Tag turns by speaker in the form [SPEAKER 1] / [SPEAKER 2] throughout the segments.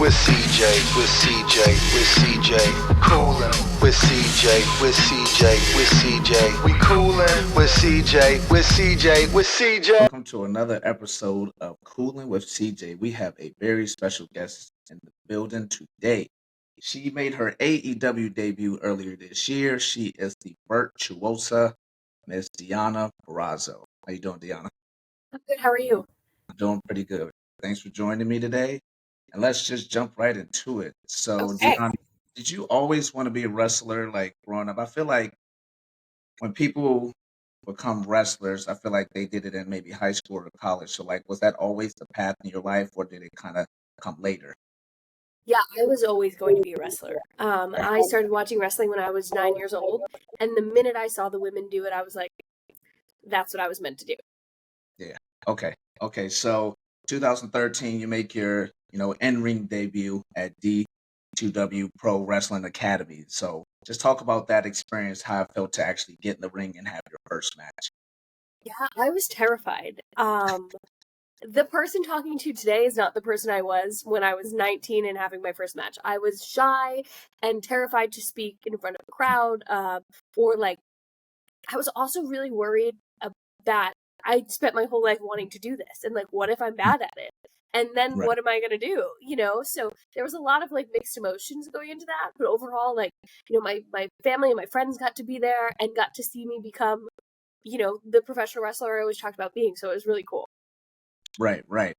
[SPEAKER 1] with CJ, with CJ, with CJ, coolin'. With CJ, with CJ, with CJ, we coolin'. With CJ, with CJ, with CJ.
[SPEAKER 2] Welcome to another episode of Cooling with CJ. We have a very special guest in the building today. She made her AEW debut earlier this year. She is the Virtuosa, Miss Deonna Purrazzo. How you doing, Deonna?
[SPEAKER 3] I'm good. How are you?
[SPEAKER 2] I'm doing pretty good. Thanks for joining me today. And let's just jump right into it. So,
[SPEAKER 3] Okay.
[SPEAKER 2] Deonna, did you always want to be a wrestler like growing up? I feel like when people become wrestlers, I feel like they did it in maybe high school or college. So, like, was that always the path in your life, or did it kind of come later?
[SPEAKER 3] Yeah, I was always going to be a wrestler.
[SPEAKER 2] Okay.
[SPEAKER 3] I started watching wrestling when I was 9 years old, and the minute I saw the women do it, I was like, that's what I was meant to do.
[SPEAKER 2] Yeah. Okay. So, 2013, you make your in-ring debut at D2W Pro Wrestling Academy. So, just talk about that experience, how it felt to actually get in the ring and have your first match.
[SPEAKER 3] Yeah, I was terrified. The person talking to you today is not the person I was when I was 19 and having my first match. I was shy and terrified to speak in front of a crowd, or like, I was also really worried that I spent my whole life wanting to do this, and like, what if I'm bad at it? And then
[SPEAKER 2] Right.
[SPEAKER 3] what am I gonna do? So there was a lot of like mixed emotions going into that. But overall, like, my family and my friends got to be there and got to see me become, the professional wrestler I always talked about being. So it was really cool.
[SPEAKER 2] Right.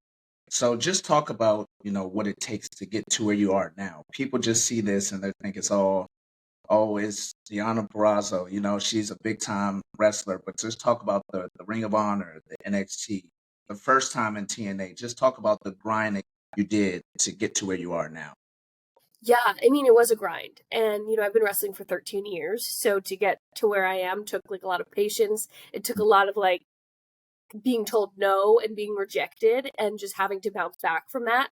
[SPEAKER 2] So just talk about, what it takes to get to where you are now. People just see this and they think it's it's Deonna Purrazzo. She's a big time wrestler, but just talk about the Ring of Honor, the NXT, the first time in TNA. Just talk about the grinding you did to get to where you are now.
[SPEAKER 3] Yeah, I mean, it was a grind. And, I've been wrestling for 13 years. So to get to where I am took like a lot of patience. It took a lot of like being told no and being rejected and just having to bounce back from that.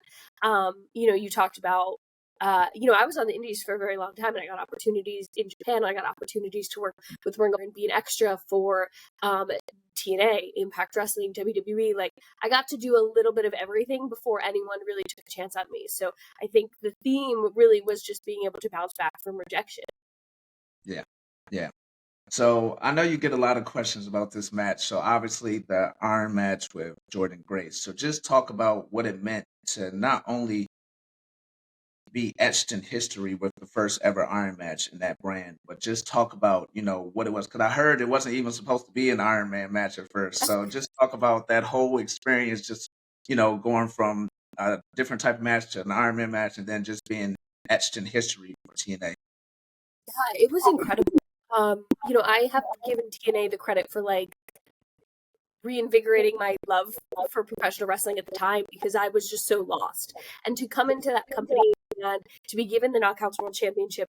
[SPEAKER 3] You talked about, I was on the indies for a very long time, and I got opportunities in Japan. I got opportunities to work with Ring and be an extra for TNA, Impact Wrestling, WWE. Like, I got to do a little bit of everything before anyone really took a chance on me. So I think the theme really was just being able to bounce back from rejection.
[SPEAKER 2] Yeah. So I know you get a lot of questions about this match. So obviously the Iron match with Jordan Grace. So just talk about what it meant to not only be etched in history with the first ever Iron match in that brand, but just talk about, what it was. Because I heard it wasn't even supposed to be an Iron Man match at first. So just talk about that whole experience, just, going from a different type of match to an Iron Man match and then just being etched in history for TNA.
[SPEAKER 3] Yeah, it was incredible. I have given TNA the credit for like reinvigorating my love for professional wrestling at the time, because I was just so lost. And to come into that company and to be given the Knockouts World Championship,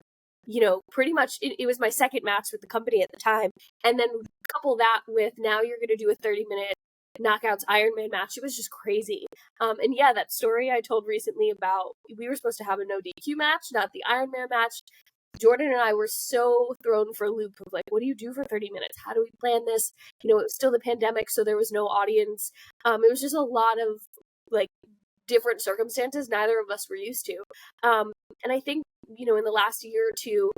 [SPEAKER 3] pretty much it was my second match with the company at the time. And then couple that with now you're going to do a 30-minute Knockouts Ironman match. It was just crazy. And yeah, that story I told recently about we were supposed to have a no DQ match, not the Ironman match. Jordan and I were so thrown for a loop of like, what do you do for 30 minutes? How do we plan this? It was still the pandemic, so there was no audience. It was just a lot of like different circumstances neither of us were used to. And I think, in the last year or two,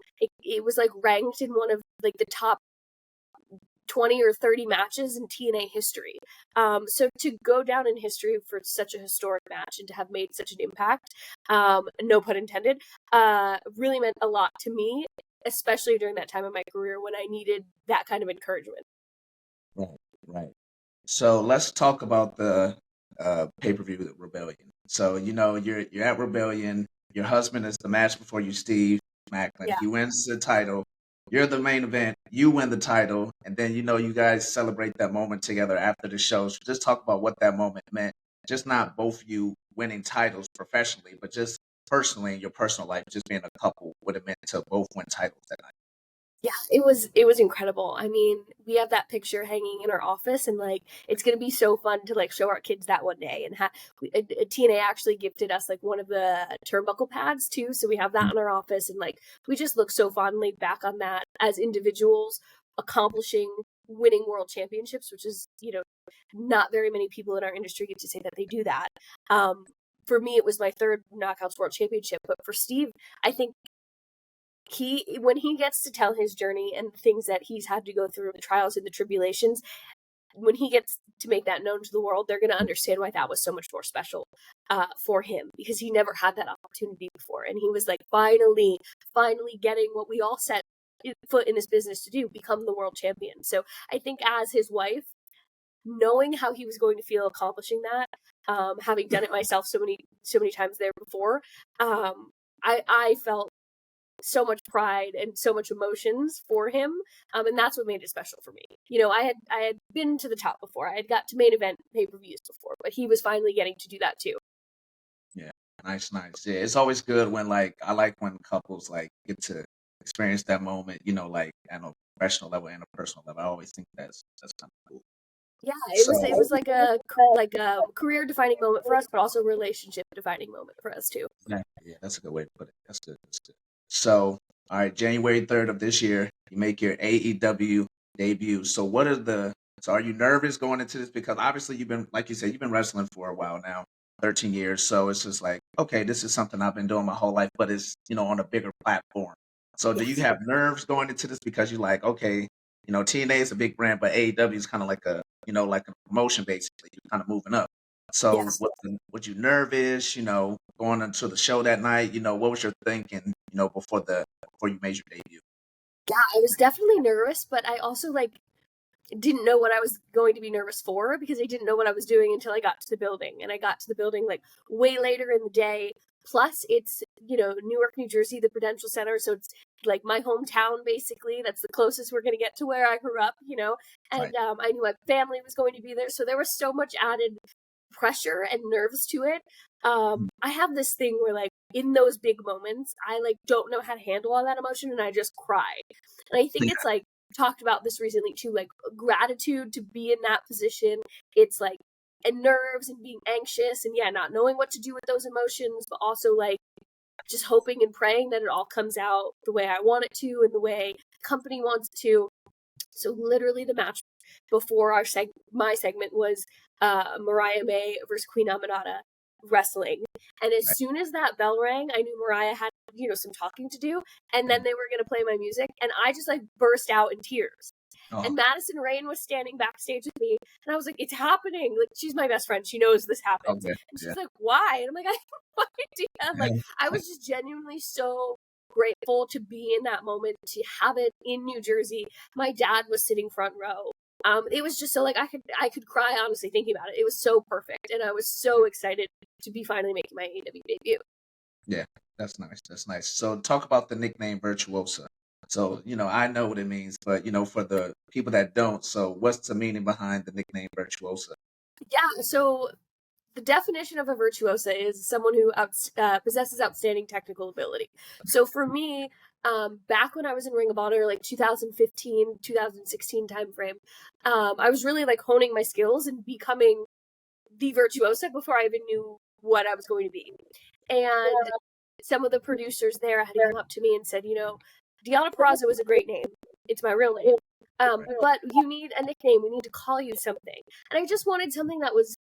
[SPEAKER 3] it was like ranked in one of like the top 20 or 30 matches in TNA history. So to go down in history for such a historic match and to have made such an impact, no pun intended, really meant a lot to me, especially during that time of my career when I needed that kind of encouragement.
[SPEAKER 2] Right. So let's talk about the pay-per-view Rebellion. So you're at Rebellion. Your husband is the match before you, Steve Macklin.
[SPEAKER 3] Yeah.
[SPEAKER 2] He wins the title. You're the main event. You win the title, and then you guys celebrate that moment together after the show. So just talk about what that moment meant. Just not both of you winning titles professionally, but just personally in your personal life, just being a couple, what it meant to both win titles that night.
[SPEAKER 3] Yeah, it was incredible. I mean, we have that picture hanging in our office, and like it's gonna be so fun to like show our kids that one day. And TNA actually gifted us like one of the turnbuckle pads too, so we have that in our office, and like we just look so fondly back on that as individuals accomplishing winning world championships, which is not very many people in our industry get to say that they do that. for me, it was my third Knockouts World Championship. But for Steve, I think when he gets to tell his journey and things that he's had to go through, the trials and the tribulations, when he gets to make that known to the world, they're going to understand why that was so much more special for him, because he never had that opportunity before. And he was like, finally getting what we all set foot in his business to do, become the world champion. So I think as his wife, knowing how he was going to feel accomplishing that, having done it myself so many times there before, I felt so much pride and so much emotions for him, and that's what made it special for me. You know, I had been to the top before, I had got to main event pay-per-views before, but he was finally getting to do that too.
[SPEAKER 2] Yeah, nice. Yeah, it's always good when I like when couples get to experience that moment, like at a professional level and a personal level. I always think that's kind of cool.
[SPEAKER 3] Yeah, it was like a career defining moment for us, but also relationship defining moment for us too.
[SPEAKER 2] Yeah, that's a good way to put it. That's good. So, all right, January 3rd of this year, you make your AEW debut. So are you nervous going into this? Because obviously you've been, like you said, you've been wrestling for a while now, 13 years. So it's just like, okay, this is something I've been doing my whole life, but it's, on a bigger platform. So do you have nerves going into this because you're like, okay, TNA is a big brand, but AEW is kind of like a promotion basically. You're kind of moving up. So
[SPEAKER 3] Yes.
[SPEAKER 2] was you nervous, going into the show that night? What was your thinking, before you made your debut?
[SPEAKER 3] Yeah, I was definitely nervous, but I also didn't know what I was going to be nervous for, because I didn't know what I was doing until I got to the building. And I got to the building way later in the day. Plus it's, Newark, New Jersey, the Prudential Center. So it's like my hometown, basically. That's the closest we're going to get to where I grew up, and
[SPEAKER 2] Right.
[SPEAKER 3] I knew my family was going to be there. So there was so much added pressure and nerves to it. I have this thing where in those big moments, I don't know how to handle all that emotion, and I just cry. And I think it's talked about this recently too, gratitude to be in that position. It's and nerves and being anxious and not knowing what to do with those emotions, but also just hoping and praying that it all comes out the way I want it to and the way the company wants it to. So literally the match before my segment was Mariah May versus Queen Aminata wrestling. And as soon as that bell rang, I knew Mariah had, some talking to do, and then they were going to play my music, and I just burst out in tears.
[SPEAKER 2] Oh.
[SPEAKER 3] And Madison Rain was standing backstage with me, and I was like, it's happening. She's my best friend. She knows this happens.
[SPEAKER 2] Okay.
[SPEAKER 3] And she's like, why? And I'm like, I have no idea. I was just genuinely so grateful to be in that moment, to have it in New Jersey. My dad was sitting front row. It was just so I could cry honestly thinking about it. It was so perfect, and I was so excited to be finally making my AEW debut.
[SPEAKER 2] Yeah, that's nice. So talk about the nickname Virtuosa. So, I know what it means, but, for the people that don't, so what's the meaning behind the nickname Virtuosa?
[SPEAKER 3] Yeah, so the definition of a virtuosa is someone who possesses outstanding technical ability. So for me, back when I was in Ring of Honor, 2015, 2016 timeframe, I was really honing my skills and becoming the virtuosa before I even knew what I was going to be. And some of the producers there had come up to me and said, Deonna Purrazzo is a great name. It's my real name. But you need a nickname. We need to call you something. And I just wanted something that was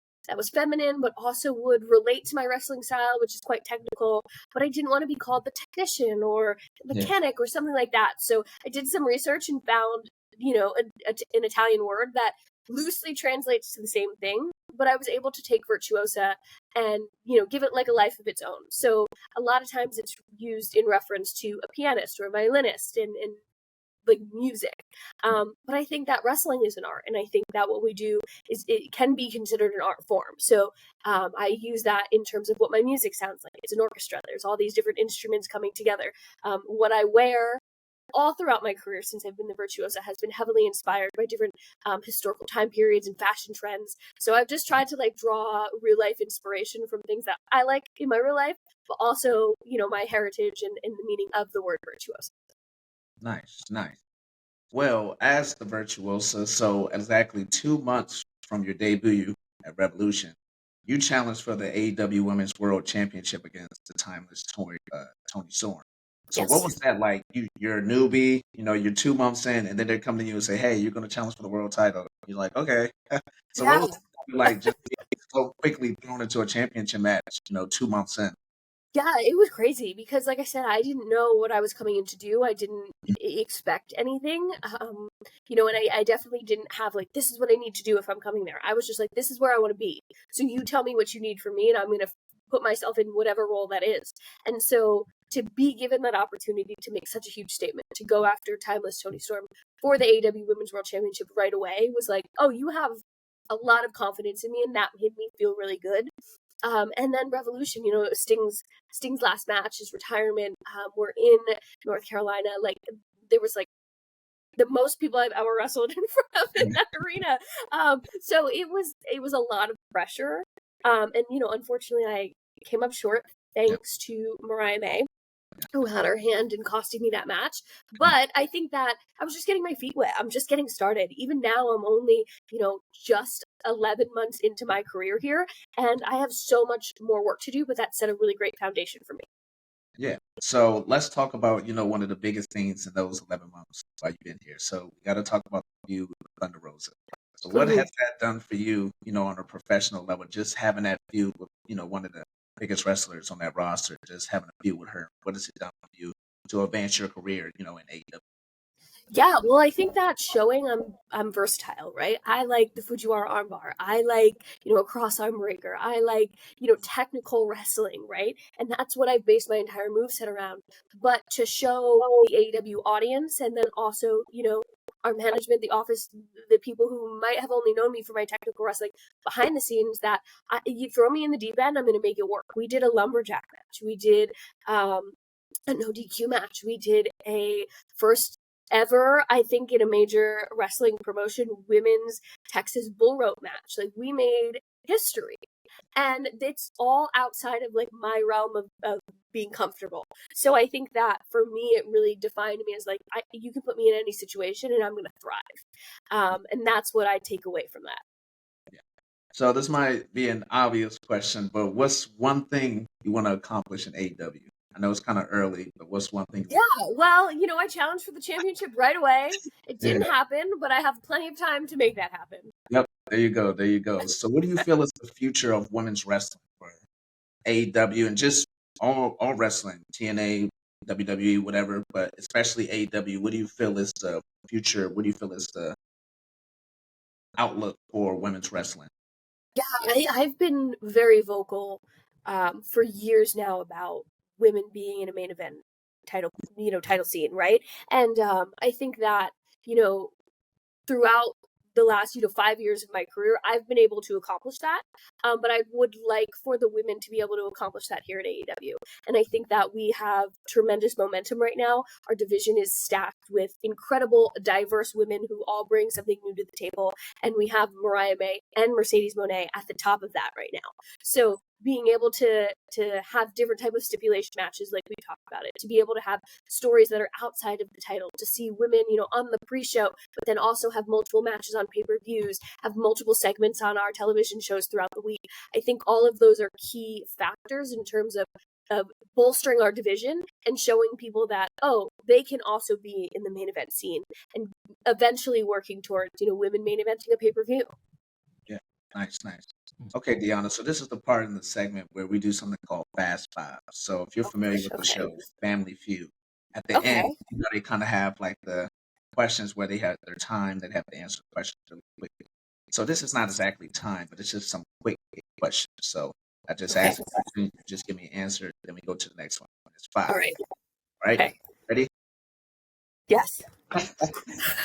[SPEAKER 3] feminine, but also would relate to my wrestling style, which is quite technical. But I didn't want to be called the technician or mechanic or something like that. So I did some research and found, an Italian word that loosely translates to the same thing. But I was able to take virtuosa and, give it a life of its own. So a lot of times it's used in reference to a pianist or a violinist in music. But I think that wrestling is an art, and I think that what we do it can be considered an art form. So I use that in terms of what my music sounds like. It's an orchestra. There's all these different instruments coming together. What I wear all throughout my career since I've been the virtuosa has been heavily inspired by different historical time periods and fashion trends. So I've just tried to draw real life inspiration from things that I like in my real life, but also, my heritage and the meaning of the word virtuosa.
[SPEAKER 2] Nice. Well, as the Virtuosa, so exactly 2 months from your debut at Revolution, you challenged for the AEW Women's World Championship against the timeless Tony Storm. So
[SPEAKER 3] Yes.
[SPEAKER 2] what was that like? You're a newbie, you're 2 months in, and then they come to you and say, hey, you're going to challenge for the world title. You're like, okay. So what was it like just being so quickly thrown into a championship match, 2 months in.
[SPEAKER 3] Yeah, it was crazy because, like I said, I didn't know what I was coming in to do. I didn't expect anything, and I definitely didn't have like, this is what I need to do if I'm coming there. I was just like, this is where I want to be. So you tell me what you need from me, and I'm going to put myself in whatever role that is. And so to be given that opportunity to make such a huge statement, to go after Timeless Tony Storm for the AEW Women's World Championship right away was like, oh, you have a lot of confidence in me, and that made me feel really good. And then Revolution, Sting's last match, his retirement. We're in North Carolina. Like, there was like the most people I've ever wrestled in front of in that arena. So it was a lot of pressure. And unfortunately, I came up short thanks to Mariah May, who had her hand in costing me that match. But I think that I was just getting my feet wet. I'm just getting started. Even now, I'm only, just 11 months into my career here, and I have so much more work to do, but that set a really great foundation for me.
[SPEAKER 2] Yeah. So let's talk about, one of the biggest things in those 11 months while you've been here. So we got to talk about you with Thunder Rosa. So what has that done for you, on a professional level, just having that feud with, one of the biggest wrestlers on that roster, just having a feud with her? What has it done for you to advance your career, in AEW?
[SPEAKER 3] Yeah, well, I think that's showing I'm versatile, right? I like the Fujiwara armbar. I like, a cross arm breaker. I like, technical wrestling, right? And that's what I've based my entire moveset around. But to show the AEW audience, and then also, our management, the office, the people who might have only known me for my technical wrestling behind the scenes, that you throw me in the deep end, I'm going to make it work. We did a lumberjack match. We did a no DQ match. We did a first ever, I think, in a major wrestling promotion, women's Texas bull rope match. Like, we made history. And it's all outside of like my realm of being comfortable. So I think that for me, it really defined me as like, you can put me in any situation and I'm going to thrive. And that's what I take away from that.
[SPEAKER 2] Yeah. So this might be an obvious question, but what's one thing you want to accomplish in AEW? I know it's kind of early, but what's one thing?
[SPEAKER 3] Yeah, well, I challenged for the championship right away. It didn't happen, but I have plenty of time to make that happen.
[SPEAKER 2] Yep, there you go, there you go. So what do you feel is the future of women's wrestling for AEW and just all wrestling, TNA, WWE, whatever, but especially AEW? What do you feel is the future? What do you feel is the outlook for women's wrestling?
[SPEAKER 3] Yeah, I've been very vocal for years now about women being in a main event title scene, right? And I think that, throughout the last 5 years of my career, I've been able to accomplish that. But I would like for the women to be able to accomplish that here at AEW. And I think that we have tremendous momentum right now. Our division is stacked with incredible, diverse women who all bring something new to the table. And we have Mariah May and Mercedes Moné at the top of that right now. So being able to have different type of stipulation matches like we talked about it, to be able to have stories that are outside of the title, to see women, on the pre-show, but then also have multiple matches on pay-per-views, have multiple segments on our television shows throughout the week. I think all of those are key factors in terms of bolstering our division and showing people that, they can also be in the main event scene, and eventually working towards, women main eventing a pay-per-view.
[SPEAKER 2] Yeah, nice. Okay, Deonna, so this is the part in the segment where we do something called Fast Five. So if you're familiar with the show, Family Feud, at the end, they kind of have like the questions where they have their time, they have to answer the questions really quickly. So this is not exactly time, but it's just some quick questions. So I just ask a question, you just give me an answer, then we go to the next one. It's 5.
[SPEAKER 3] All right.
[SPEAKER 2] All right?
[SPEAKER 3] Okay.
[SPEAKER 2] Ready?
[SPEAKER 3] Yes.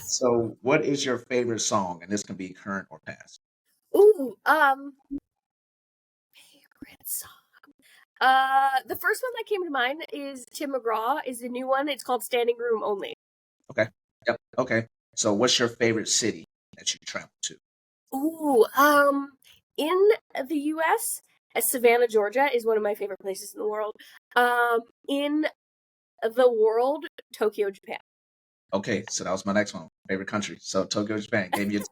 [SPEAKER 2] So what is your favorite song? And this can be current or past.
[SPEAKER 3] Ooh, favorite song. The first one that came to mind is Tim McGraw, is the new one. It's called Standing Room Only.
[SPEAKER 2] Okay. Yep. Okay. So what's your favorite city that you travel to?
[SPEAKER 3] Ooh, in the US, Savannah, Georgia is one of my favorite places in the world. In the world, Tokyo, Japan.
[SPEAKER 2] Okay, so that was my next one. Favorite country. So Tokyo, Japan. Gave me a 2.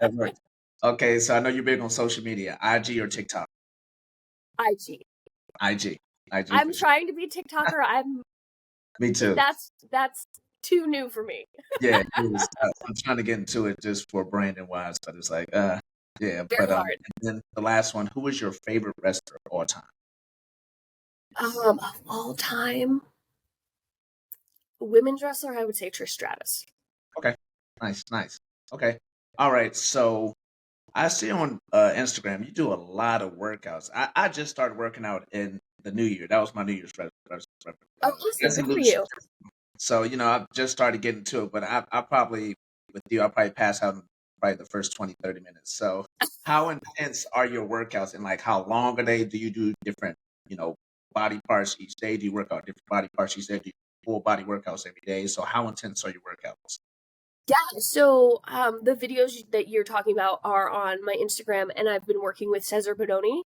[SPEAKER 2] That worked. Okay, so I know you're big on social media. IG or TikTok?
[SPEAKER 3] IG.
[SPEAKER 2] IG.
[SPEAKER 3] I'm trying to be TikToker.
[SPEAKER 2] Me too.
[SPEAKER 3] That's too new for me.
[SPEAKER 2] Yeah, I'm trying to get into it just for branding wise, but it's like, Yeah,
[SPEAKER 3] Very
[SPEAKER 2] but
[SPEAKER 3] hard.
[SPEAKER 2] and then the last one, who is your favorite wrestler of all time?
[SPEAKER 3] Of all time, women's wrestler, I would say Trish Stratus.
[SPEAKER 2] Okay, nice, nice. Okay, all right. So I see on Instagram you do a lot of workouts. I just started working out in the new year. That was my New Year's
[SPEAKER 3] Oh, awesome. Good for
[SPEAKER 2] resolution.
[SPEAKER 3] you.
[SPEAKER 2] So I've just started getting to it, but I probably with you, I'll probably pass out in probably the first 20, 30 minutes. So how intense are your workouts and like how long are they? Do you do different, you know, body parts each day? Do you work out different body parts each day? Do you full body workouts every day? So how intense are your workouts?
[SPEAKER 3] Yeah, so the videos that you're talking about are on my Instagram, and I've been working with Cesar Bononi.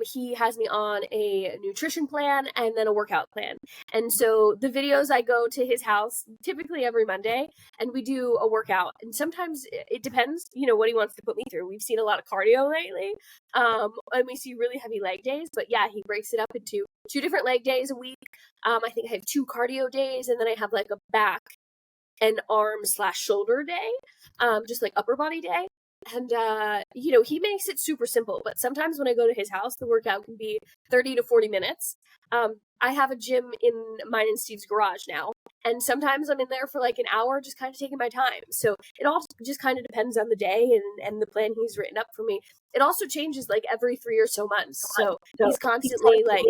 [SPEAKER 3] He has me on a nutrition plan and then a workout plan. And so the videos, I go to his house typically every Monday, and we do a workout. And sometimes it depends, what he wants to put me through. We've seen a lot of cardio lately, and we see really heavy leg days. But yeah, he breaks it up into two different leg days a week. I think I have two cardio days, and then I have like a back and arm/shoulder day, just like upper body day. And, he makes it super simple, but sometimes when I go to his house, the workout can be 30 to 40 minutes. I have a gym in mine and Steve's garage now, and sometimes I'm in there for like an hour just kind of taking my time. So it all just kind of depends on the day and the plan he's written up for me. It also changes like every 3 or so months. So he's constantly like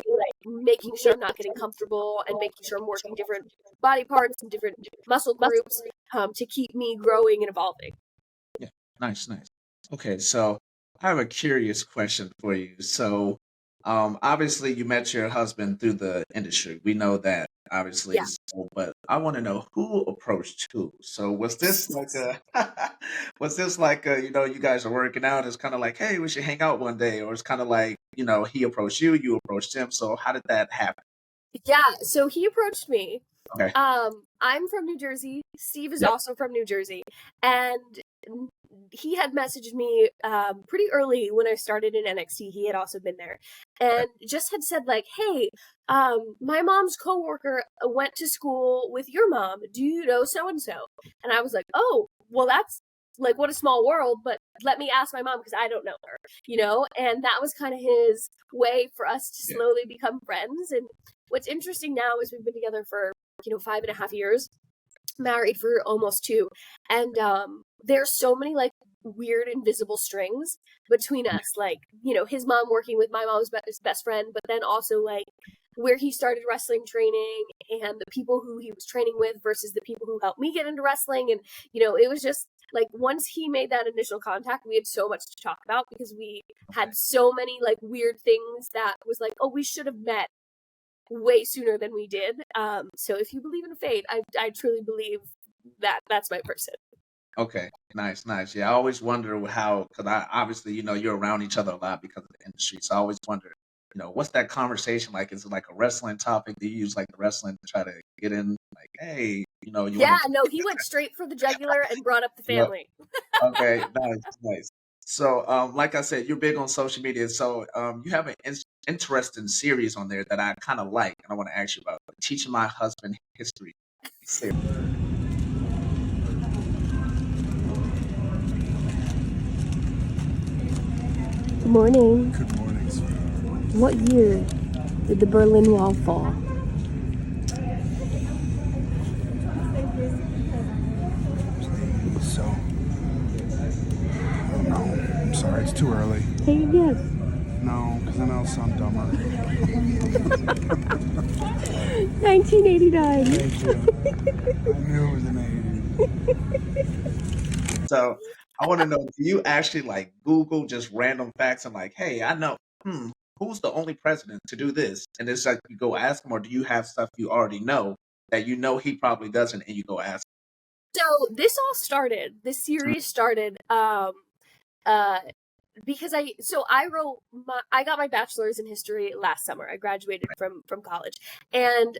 [SPEAKER 3] making sure I'm not getting comfortable and making sure I'm working different body parts and different muscle groups to keep me growing and evolving.
[SPEAKER 2] Yeah, nice, nice. Okay, so I have a curious question for you. So, obviously, you met your husband through the industry. We know that, obviously.
[SPEAKER 3] Yeah.
[SPEAKER 2] So, but I want to know who approached who. So, was this like a, was this like a, you guys are working out? It's kind of like, hey, we should hang out one day, or it's kind of like, he approached you, you approached him. So, how did that happen?
[SPEAKER 3] Yeah, so he approached me.
[SPEAKER 2] Okay.
[SPEAKER 3] I'm from New Jersey. Steve is
[SPEAKER 2] Yep.
[SPEAKER 3] also from New Jersey. And he had messaged me pretty early when I started in NXT. He had also been there. And just had said, like, hey, my mom's coworker went to school with your mom. Do you know so-and-so? And I was like, oh, well, that's like, what a small world, but let me ask my mom because I don't know her, And that was kind of his way for us to
[SPEAKER 2] Yeah.
[SPEAKER 3] slowly become friends. And what's interesting now is we've been together for 5.5 years, married for almost 2, and there's so many like weird invisible strings between us, like his mom working with my mom's best friend, but then also like where he started wrestling training and the people who he was training with versus the people who helped me get into wrestling. And it was just like once he made that initial contact, we had so much to talk about because we had so many like weird things that was like, oh, we should have met way sooner than we did. So if you believe in fate, I truly believe that that's my person.
[SPEAKER 2] Okay, nice, nice. Yeah, I always wonder how, because I obviously, you're around each other a lot because of the industry. So I always wonder, what's that conversation like? Is it like a wrestling topic? Do you use like the wrestling to try to get in? Like, hey, you want
[SPEAKER 3] Yeah,
[SPEAKER 2] to,
[SPEAKER 3] no, he went straight for the jugular and brought up the family.
[SPEAKER 2] okay, nice, nice. So, like I said, you're big on social media. So, you have an interesting series on there that I kind of like, and I want to ask you about teaching my husband history series.
[SPEAKER 3] Good morning.
[SPEAKER 4] Good morning, sweetheart.
[SPEAKER 3] What year did the Berlin Wall fall?
[SPEAKER 4] So, I don't know. I'm sorry, it's too early.
[SPEAKER 3] Take a guess.
[SPEAKER 4] No, because then I'll sound dumber.
[SPEAKER 3] 1989.
[SPEAKER 4] Thank you. I knew it was an 80s.
[SPEAKER 2] So I want to know, do you actually like Google just random facts and like, hey, I know, who's the only president to do this? And it's like you go ask him, or do you have stuff you already know that he probably doesn't, and you go ask
[SPEAKER 3] So this series started because I got my bachelor's in history last summer. I graduated from college, and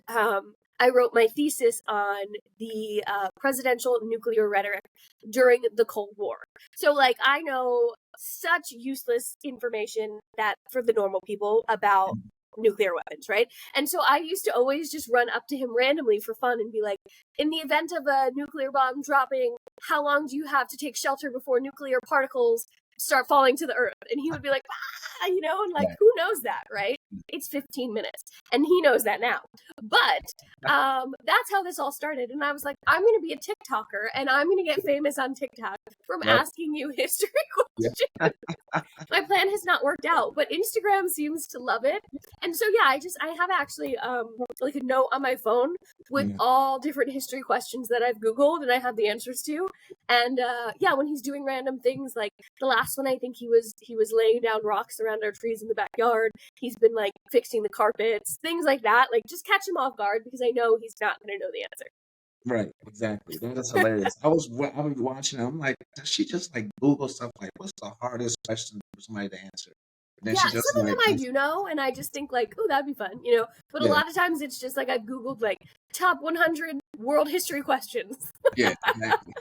[SPEAKER 3] I wrote my thesis on the presidential nuclear rhetoric during the Cold War. So like I know such useless information that for the normal people about nuclear weapons, right? And so I used to always just run up to him randomly for fun and be like, in the event of a nuclear bomb dropping, how long do you have to take shelter before nuclear particles start falling to the earth. And he would be like, ah, you know, and like,
[SPEAKER 2] Right.
[SPEAKER 3] who knows that, right? It's 15 minutes. And he knows that now. But that's how this all started. And I was like, I'm going to be a TikToker and I'm going to get famous on TikTok from
[SPEAKER 2] Yep.
[SPEAKER 3] asking you history
[SPEAKER 2] Yeah.
[SPEAKER 3] questions. My plan has not worked out, but Instagram seems to love it. And so yeah, I have actually like a note on my phone with
[SPEAKER 2] Yeah.
[SPEAKER 3] all different history questions that I've Googled and I have the answers to. And yeah, when he's doing random things, like the last one, I think he was laying down rocks around our trees in the backyard. He's been like fixing the carpets, things like that. Like just catch him off guard because I know he's not going to know the answer.
[SPEAKER 2] Right, exactly. That is hilarious. I was watching. I'm like, does she just like Google stuff like, what's the hardest question for somebody to answer? And then
[SPEAKER 3] Yeah,
[SPEAKER 2] she just
[SPEAKER 3] some of
[SPEAKER 2] like,
[SPEAKER 3] them I do know, and I just think like, oh, that'd be fun, you know. But a
[SPEAKER 2] yeah,
[SPEAKER 3] lot of times it's just like I've Googled like top 100 world history questions.
[SPEAKER 2] yeah, exactly.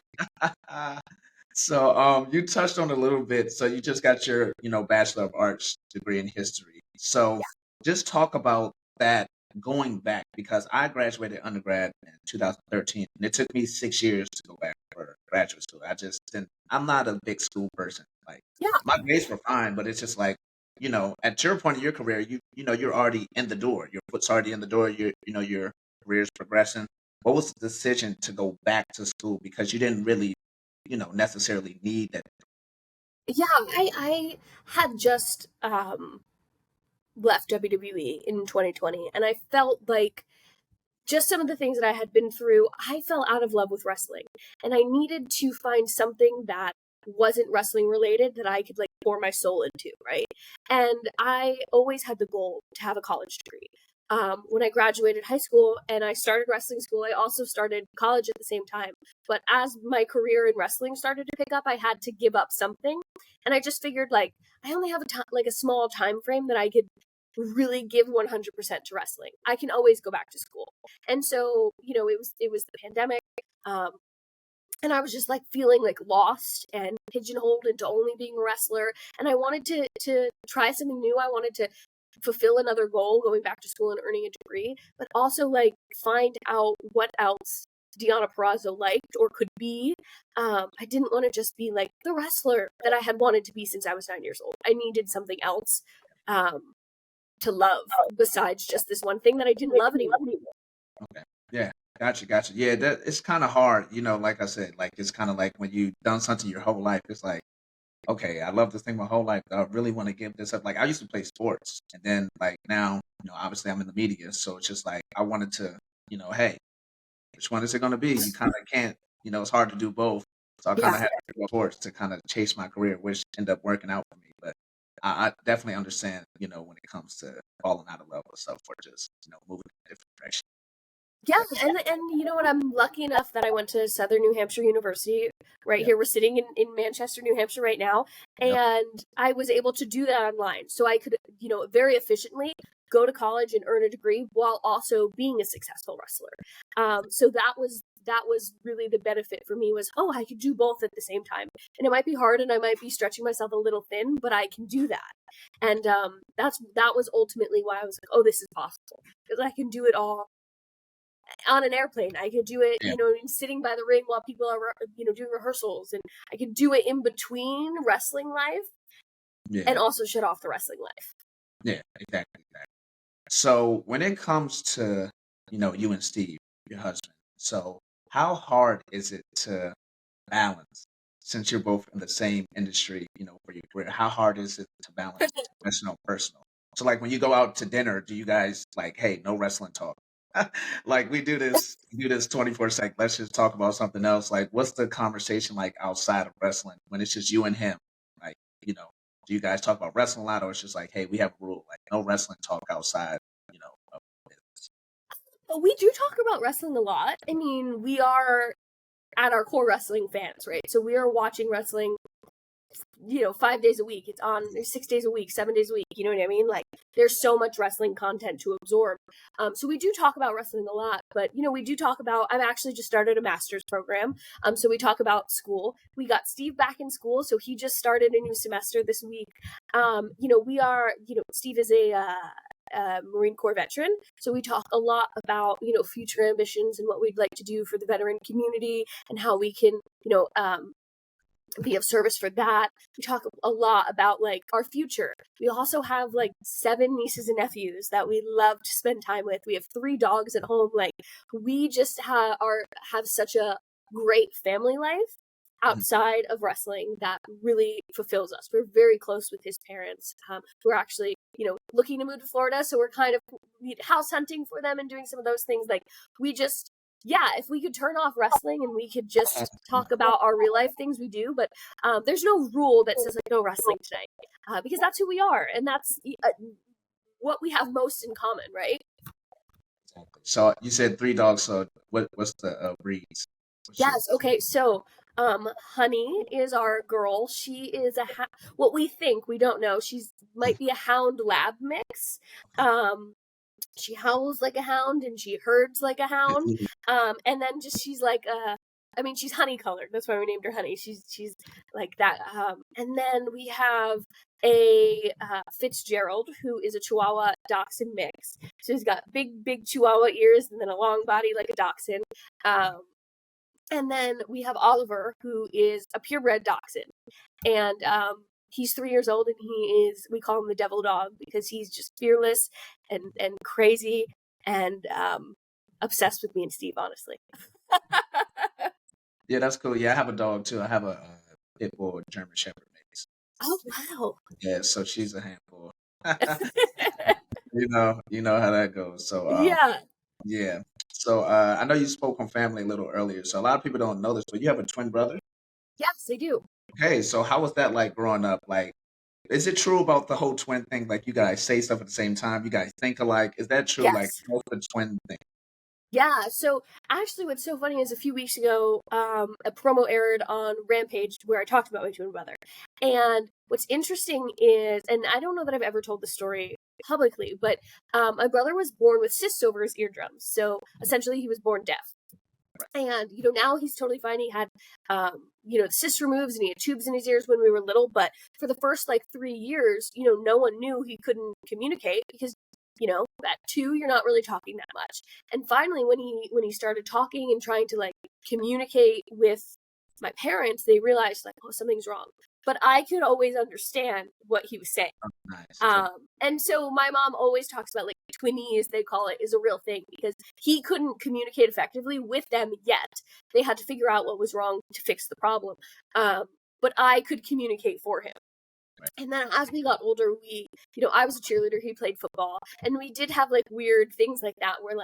[SPEAKER 2] So, you touched on it a little bit. So you just got your, Bachelor of Arts degree in history. So just talk about that going back because I graduated undergrad in 2013, and it took me 6 years to go back for graduate school. I'm not a big school person. Like
[SPEAKER 3] Yeah,
[SPEAKER 2] my grades were fine, but it's just like, at your point in your career, you're already in the door. Your foot's already in the door. Your career's progressing. What was the decision to go back to school because you didn't really necessarily need that.
[SPEAKER 3] yeah. I had just left WWE in 2020, and I felt like just some of the things that I had been through, I fell out of love with wrestling. And I needed to find something that wasn't wrestling related that I could like pour my soul into, right? And I always had the goal to have a college degree. When I graduated high school and I started wrestling school, I also started college at the same time. But as my career in wrestling started to pick up, I had to give up something. And I just figured like I only have like a small time frame that I could really give 100% to wrestling. I can always go back to school. And so, you know, it was the pandemic. Um, and I was just like feeling like lost and pigeonholed into only being a wrestler. And I wanted to try something new. I wanted to fulfill another goal, going back to school and earning a degree, but also like find out what else Deonna Purrazzo liked or could be. I didn't want to just be like the wrestler that I had wanted to be since I was 9 years old. I needed something else to love besides just this one thing that I didn't love anymore.
[SPEAKER 2] Okay. Yeah. Gotcha. Yeah, that it's kind of hard, like I said, like it's kind of like when you've done something your whole life, it's like, okay, I love this thing my whole life. I really want to give this up. Like I used to play sports and then like now, obviously I'm in the media. So it's just like I wanted to, hey, which one is it gonna be? You kind of can't, it's hard to do both. So I kind of
[SPEAKER 3] Yeah.
[SPEAKER 2] had to go sports to kind of chase my career, which ended up working out for me. But I definitely understand, when it comes to falling out of love with stuff or just, moving in a different direction.
[SPEAKER 3] Yeah, and you know what? I'm lucky enough that I went to Southern New Hampshire University right
[SPEAKER 2] Yep.
[SPEAKER 3] here. We're sitting in Manchester, New Hampshire right now,
[SPEAKER 2] Yep.
[SPEAKER 3] and I was able to do that online. So I could, very efficiently go to college and earn a degree while also being a successful wrestler. So that was really the benefit for me was, oh, I could do both at the same time. And it might be hard and I might be stretching myself a little thin, but I can do that. And that was ultimately why I was like, oh, this is possible because I can do it all on an airplane. I could do it,
[SPEAKER 2] Yeah.
[SPEAKER 3] sitting by the ring while people are, doing rehearsals, and I could do it in between wrestling life
[SPEAKER 2] Yeah.
[SPEAKER 3] and also shut off the wrestling life.
[SPEAKER 2] Yeah, exactly. So when it comes to, you and Steve, your husband, so how hard is it to balance since you're both in the same industry, for your career? How hard is it to balance professional and personal? So like when you go out to dinner, do you guys like, hey, no wrestling talk? Like we do this 24/7. Let's just talk about something else. Like what's the conversation like outside of wrestling when it's just you and him? Like, do you guys talk about wrestling a lot or it's just like, hey, we have a rule, like no wrestling talk outside, of business?
[SPEAKER 3] But we do talk about wrestling a lot. I mean, we are at our core wrestling fans, right? So we are watching wrestling 5 days a week. It's on 6 days a week, 7 days a week. You know what I mean? Like there's so much wrestling content to absorb. So we do talk about wrestling a lot, but we do talk about, I've actually just started a master's program. So we talk about school. We got Steve back in school. So he just started a new semester this week. We are, Steve is a Marine Corps veteran. So we talk a lot about, future ambitions and what we'd like to do for the veteran community and how we can, be of service for that. We talk a lot about like our future. We also have like 7 nieces and nephews that we love to spend time with. We have 3 dogs at home. Like we just have such a great family life outside of wrestling that really fulfills us. We're very close with his parents. We're actually, looking to move to Florida, so we're kind of house hunting for them and doing some of those things. Like we just, yeah, if we could turn off wrestling and we could just talk about our real life things, we do. But there's no rule that says like no wrestling tonight, because that's who we are, and that's what we have most in common, right?
[SPEAKER 2] Exactly. So you said 3 dogs. So what's the breeds?
[SPEAKER 3] Yes. Okay. So, Honey is our girl. She is what we think. We don't know. She's might be a hound lab mix. She howls like a hound and she herds like a hound. And then just she's like she's honey colored. That's why we named her Honey. She's like that. And then we have a Fitzgerald, who is a Chihuahua Dachshund mix. So he's got big Chihuahua ears and then a long body like a Dachshund. And then we have Oliver, who is a purebred Dachshund. And he's 3 years old, and we call him the devil dog because he's just fearless and crazy and obsessed with me and Steve, honestly.
[SPEAKER 2] Yeah, that's cool. Yeah, I have a dog too. I have a pit bull German Shepherd mix.
[SPEAKER 3] Oh, wow.
[SPEAKER 2] Yeah, so she's a handful. You know how that goes. So
[SPEAKER 3] Yeah.
[SPEAKER 2] yeah. So I know you spoke on family a little earlier. So a lot of people don't know this, but you have a twin brother.
[SPEAKER 3] Yes, they do.
[SPEAKER 2] Okay, so how was that like growing up? Like, is it true about the whole twin thing? Like, you guys say stuff at the same time. You guys think alike. Is that true? Like,
[SPEAKER 3] Yes.
[SPEAKER 2] what's the twin thing?
[SPEAKER 3] Yeah, so actually what's so funny is a few weeks ago, a promo aired on Rampage where I talked about my twin brother. And what's interesting is, and I don't know that I've ever told this story publicly, but my brother was born with cysts over his eardrums. So essentially he was born deaf. And, now he's totally fine. He had, the cyst removes and he had tubes in his ears when we were little. But for the first 3 years, no one knew he couldn't communicate because at 2 you're not really talking that much. And finally when he started talking and trying to communicate with my parents, they realized oh, something's wrong. But I could always understand what he was saying.
[SPEAKER 2] Oh, nice.
[SPEAKER 3] And so my mom always talks about twinnies, they call it, is a real thing because he couldn't communicate effectively with them yet. They had to figure out what was wrong to fix the problem. But I could communicate for him. And then as we got older, I was a cheerleader, he played football, and we did have weird things like that where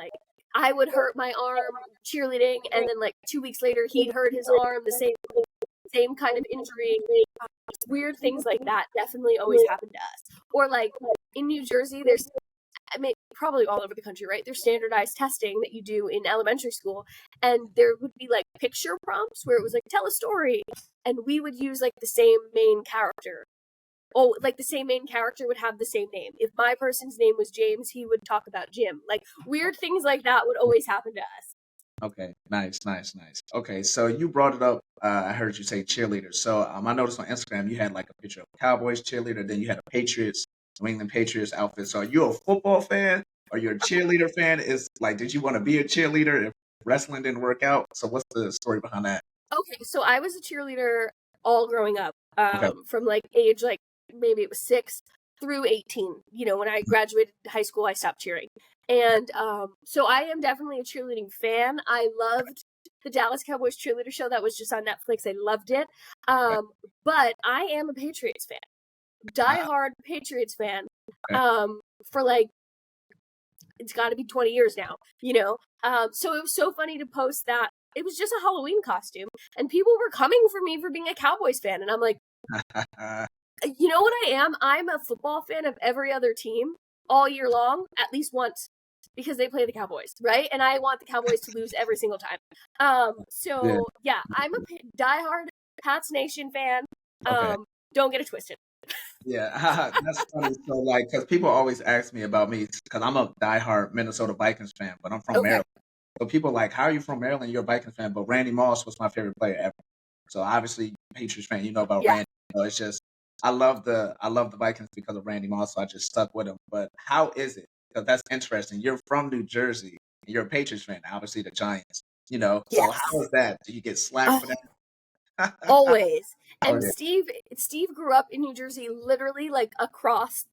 [SPEAKER 3] I would hurt my arm cheerleading, and then 2 weeks later he'd hurt his arm, the same kind of injury. Weird things like that definitely always happen to us. Or in New Jersey, there's, probably all over the country, right? There's standardized testing that you do in elementary school, and there would be picture prompts where it was tell a story, and we would use the same main character. Oh, the same main character would have the same name. If my person's name was James, he would talk about Jim. Weird things like that would always happen to us.
[SPEAKER 2] Okay, nice. Okay, so you brought it up. I heard you say cheerleader. So I noticed on Instagram you had a picture of a Cowboys cheerleader, then you had a New England Patriots outfit. So are you a football fan? Are you a cheerleader fan? Is did you want to be a cheerleader if wrestling didn't work out? So what's the story behind that?
[SPEAKER 3] Okay, so I was a cheerleader all growing up,
[SPEAKER 2] Okay.
[SPEAKER 3] from age maybe it was 6 through 18. When I graduated high school, I stopped cheering. And so I am definitely a cheerleading fan. I loved the Dallas Cowboys cheerleader show that was just on Netflix. I loved it. But I am a Patriots fan. Diehard Patriots fan. For it's got to be 20 years now, So it was so funny to post that. It was just a Halloween costume, and people were coming for me for being a Cowboys fan. And I'm like, you know what I am? I'm a football fan of every other team all year long, at least once, because they play the Cowboys, right? And I want the Cowboys to lose every single time. So yeah, I'm a diehard Pats Nation fan.
[SPEAKER 2] Okay.
[SPEAKER 3] Don't get it twisted.
[SPEAKER 2] Yeah, that's funny. So because people always ask me about me, because I'm a diehard Minnesota Vikings fan, but I'm from Maryland. So people are how are you from Maryland? You're a Vikings fan, but Randy Moss was my favorite player ever. So obviously, Patriots fan, you know about Randy. So it's just I love the Vikings because of Randy Moss, so I just stuck with him. But how is it? Because that's interesting. You're from New Jersey, and you're a Patriots fan. Obviously, the Giants. So how is that? Do you get slapped for that?
[SPEAKER 3] always.
[SPEAKER 2] Oh,
[SPEAKER 3] And
[SPEAKER 2] yeah.
[SPEAKER 3] Steve grew up in New Jersey, literally like across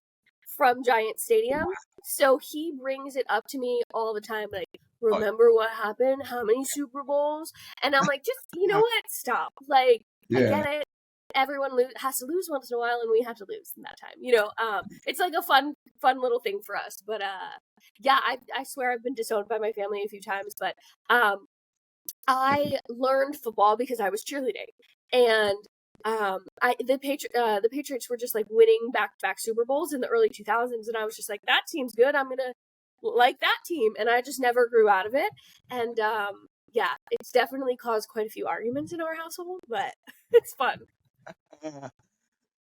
[SPEAKER 3] from Giant Stadium. So he brings it up to me all the time, like, remember what happened? How many Super Bowls? And I'm like, just, you know what? Stop. Like, I
[SPEAKER 2] Yeah.
[SPEAKER 3] get it. Everyone has to lose once in a while, and we have to lose in that time. You know, it's like a fun little thing for us. But yeah, I swear I've been disowned by my family a few times, but I learned football because I was cheerleading, and the Patriots were just like winning back-to-back Super Bowls in the early 2000s, and I was just like, that team's good. I'm gonna like that team, and I just never grew out of it. And yeah, it's definitely caused quite a few arguments in our household, but it's fun.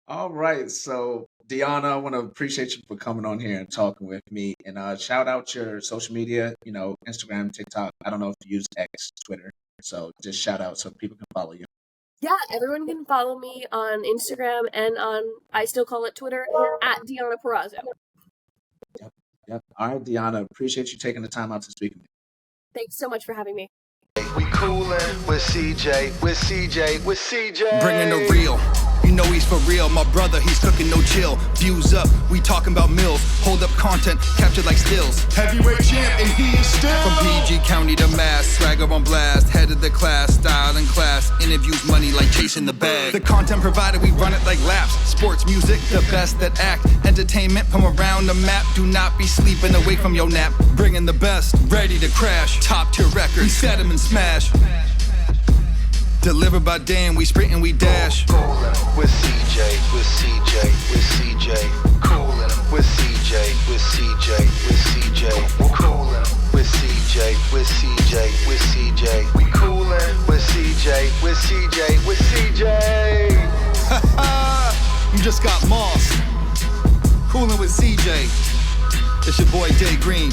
[SPEAKER 2] All right. So, Deonna, I want to appreciate you for coming on here and talking with me. And shout out your social media, Instagram, TikTok. I don't know if you use X, Twitter. So just shout out so people can follow you.
[SPEAKER 3] Yeah, everyone can follow me on Instagram and on, I still call it Twitter, at Deonna Purrazzo.
[SPEAKER 2] Yep. All right, Deonna, appreciate you taking the time out to speak with me.
[SPEAKER 3] Thanks so much for having me.
[SPEAKER 1] We coolin' with CJ, with CJ, with CJ.
[SPEAKER 5] Bringing the real. You know he's for real, my brother, he's cooking no chill. Views up, we talking about mills. Hold up content, captured like stills.
[SPEAKER 6] Heavyweight champ, and he is still
[SPEAKER 5] From PG County to Mass, swagger on blast. Head of the class, style and class. Interviews money like chasing the bag. The content provided, we run it like laps. Sports, music, the best that act. Entertainment from around the map. Do not be sleeping away from your nap. Bringing the best, ready to crash. Top tier records, we set them and smash. Delivered by Dan, we sprint and we dash.
[SPEAKER 1] Coolin' with CJ, with CJ, with CJ. Coolin' with CJ, with CJ, with CJ. Coolin' with CJ, with CJ, with CJ. We coolin' with CJ, with CJ, with CJ.
[SPEAKER 5] You just got moss. Coolin' with CJ. It's your boy Day Green.